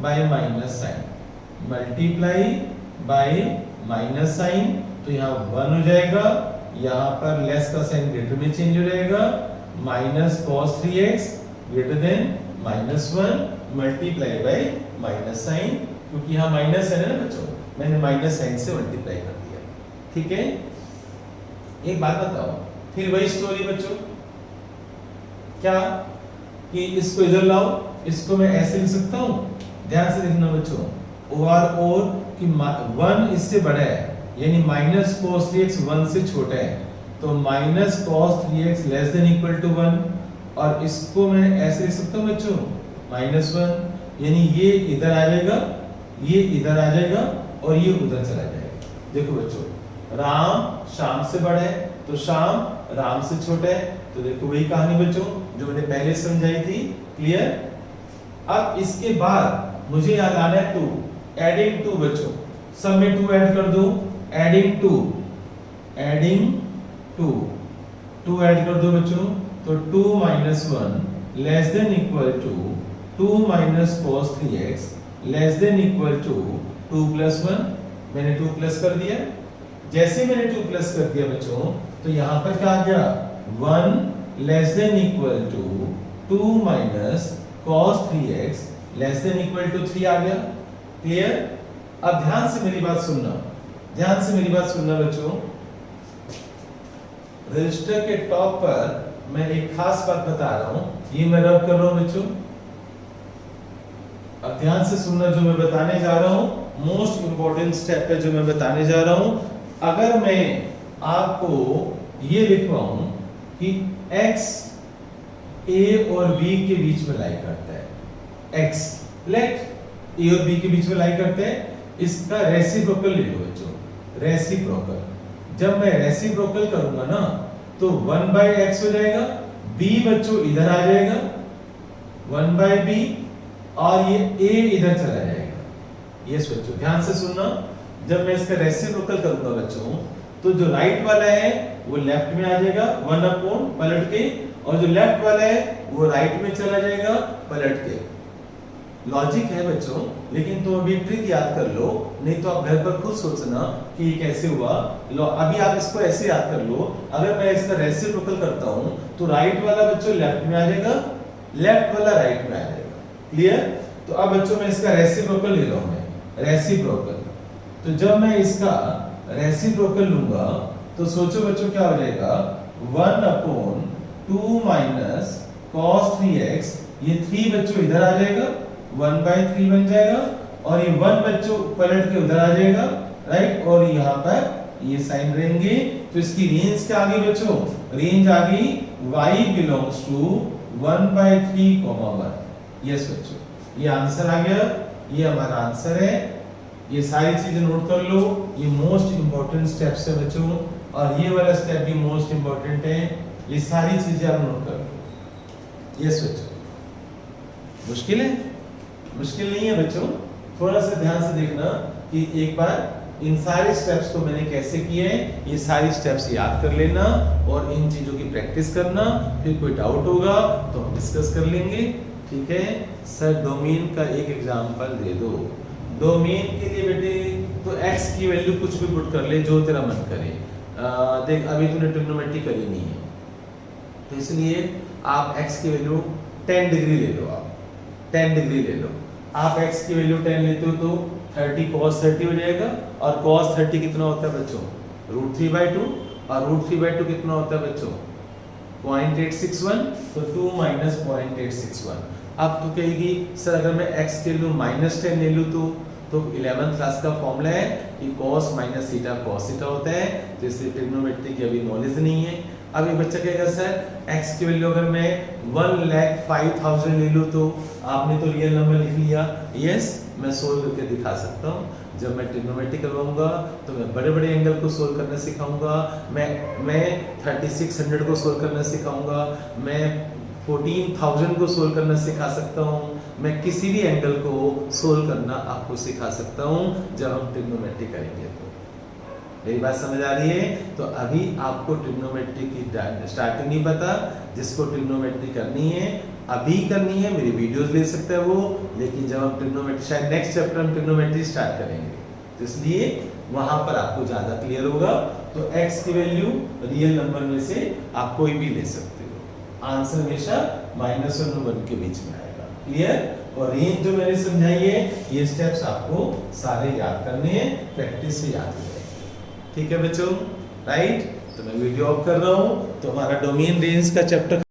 by minus sign, multiply by minus sign, तो यहाँ 1 हो जाएगा, यहाँ पर लेस का साइन ग्रेटर में चेंज हो जाएगा, minus cos 3x greater than -1 multiply by minus sign, क्योंकि यहाँ माइनस है ना बच्चों, मैंने माइनस साइन से मल्टीप्लाई कर दिया। ठीक है, एक बात बताओ, फिर वही स्टोरी बच्चों, क्या कि इसको इधर लाओ, इसको मैं ऐसे लिख सकता हूँ। ध्यान से देखना बच्चों, और कि 1 इससे बड़ा है, यानी माइनस cos 3x 1 से छोटा है, तो minus cos 3x less than equal to 1, और इसको मैं ऐसे लिख सकता हूँ बच्चों -1, यानी ये इधर आ जाएगा, ये इधर आ जाएगा और ये उधर चला जाएगा। देखो बच्चों, राम श्याम से बड़ा है तो श्याम राम से छोटा है, तो देखो वही कहानी बच्चों जो मैंने पहले समझाई थी। क्लियर? अब इसके बाद मुझे यहाँ लाना है 2, एडिंग 2 बच्चों, सब में 2 ऐड कर दो, एडिंग 2 ऐड कर दो बच्चों, तो 2 minus 1 less than equal to 2 minus cos 3x less than equal to 2 plus 1, मैंने 2 प्लस कर दिया। जैसे मैंने 2 प्लस कर दिया बच्चों, तो यहाँ पर क्या आ गया? 1 less than equal to 2 minus cos 3x less than equal to 3 आ गया। क्लियर? अब ध्यान से मेरी बात सुनना, ध्यान से मेरी बात सुनना बच्चों। रजिस्टर के टॉप पर मैं एक खास बात बता रहा हूं, ये मैं रब कर रहा हूं बच्चों। अब ध्यान से सुनना, जो मैं बताने जा रहा हूं, मोस्ट इंपॉर्टेंट स्टेप है जो मैं बताने जा रहा हूं। अगर मैं आपको ये लिखवाऊं कि x a और b के बीच में लाई करता है, x लेट a और b के बीच में लाई करते हैं, इसका रेसिप्रोकल ले लो बच्चों, रेसिप्रोकल। जब मैं रेसिप्रोकल करूंगा ना, तो 1/x हो जाएगा, b बच्चों इधर आ जाएगा 1/b, और ये a इधर चला जाएगा। यस बच्चों, ध्यान से सुनना, जब मैं इसका रेसिप्रोकल करूंगा बच्चों, तो जो राइट वाला है वो लेफ्ट में आ जाएगा 1 पलट के, और जो लेफ्ट वाला है वो राइट में चला जाएगा पलट के। लॉजिक है बच्चों, लेकिन तुम अभी ट्रिक याद कर लो, नहीं तो आप घर पर खुद सोचना कि ये कैसे हुआ। लो अभी आप इसको ऐसे याद कर लो, अगर मैं इसका रेसिप्रोकल करता हूं तो राइट वाला बच्चों लेफ्ट में आ जाएगा, लेफ्ट वाला राइट में आ जाएगा। क्लियर? तो अब बच्चों मैं इसका रेसिप्रोकल ले रहा हूं, मैं रेसिप्रोकल। तो जब मैं इसका रेसिप्रोकल लूंगा तो सोचो बच्चों क्या हो जाएगा, 1/2 minus cos 3x, ये 3 बच्चों इधर आ जाएगा 1/3 बन जाएगा और ये 1 बच्चों पलट के उधर आ जाएगा, राइट, और यहाँ पर ये साइन रहेंगे। तो इसकी रेंज क्या आ गई बच्चों? रेंज आ गई y बिलोंग्स टू 1/3, 1। यस बच्चों, ये आंसर आ गया, ये हमारा आंसर है। ये सारी चीजें नोट कर लो, ये मोस्ट इंपॉर्टेंट स्टेप्स है बच्चों, और ये वाला स्टेप भी मोस्ट इंपॉर्टेंट है। ये सारी चीजें आप नोट कर लो। यस बच्चों, मुश्किल है? मुश्किल नहीं है बच्चों, थोड़ा सा ध्यान से देखना कि एक बार इन सारे स्टेप्स को मैंने कैसे किए हैं, ये सारी स्टेप्स याद कर लेना और इन चीजों की प्रैक्टिस करना। फिर कोई डाउट होगा तो हम डिस्कस कर लेंगे, ठीक है? सर डोमेन का एक एग्जांपल दे दो। डोमेन के लिए बेटे तो x की वैल्यू कुछ भी पुट कर ले, जो तेरा मन करे। देख अभी तूने ट्रिग्नोमेट्री करी नहीं है, तो इसलिए आप x की वैल्यू 10 डिग्री ले लो। आप 10 डिग्री ले लो। आप x की वैल्यू 10 लेते हो तो 30 cos 30 हो जाएगा, और cos 30 कितना होता है बच्चों? √3/2, और √3/2 कितना होता है बच्चों? 0.861, तो 2 - 0.861। अब तो कहेगी सर अगर मैं x के लूँ -10 ले लूँ तो 11th क्लास का फॉर्मूला है कि cos - थीटा cos थीटा होता है, तो इसलिए ट्रिग्नोमेट्री की अभी नॉलेज नहीं है। अब ये बच्चा कहेगा सर x की वैल्यू अगर मैं 1,05,000 ले लूँ तो आपने तो रियल नंबर लिख लिया। यस, मैं सोल्व करके दिखा सकता हूँ। जब मैं ट्रिग्नोमेट्री करवाऊंगा तो मैं बड़े बड़े एंगल को सोल्व करना सिखाऊंगा। मैं 3600 को सोल्व करना सिखाऊंगा। मैं 14,000 को सोल्व करना सिखा सकता हूँ। मैं किसी भी एंगल को सोल्व करना आपको सिखा सकता हूँ जब हम ट्रिग्नोमेट्री करेंगे। तो मेरी बात समझ आ रही है? तो अभी आपको ट्रिग्नोमेट्री की स्टार्टिंग नहीं पता। जिसको ट्रिग्नोमेट्री करनी है अभी करनी है, मेरी वीडियोस ले सकता है वो, लेकिन जब हम ट्रिग्नोमेट्री शायद नेक्स्ट चैप्टर हम ट्रिग्नोमेट्री स्टार्ट करेंगे, तो इसलिए वहां पर आपको ज्यादा क्लियर होगा। तो x की वैल्यू रियल नंबर में से आप कोई भी ले सकते हो। आंसर हमेशा -1 और 1 के बीच में आएगा। क्लियर? और रेंज जो मैंने समझाई है, ये स्टेप्स आपको सारे याद करने हैं, प्रैक्टिस से याद हो जाएंगे। ठीक है बच्चों, राइट? तो मैं वीडियो ऑफ कर रहा हूँ। तो हमारा डोमेन रेंज का चैप्टर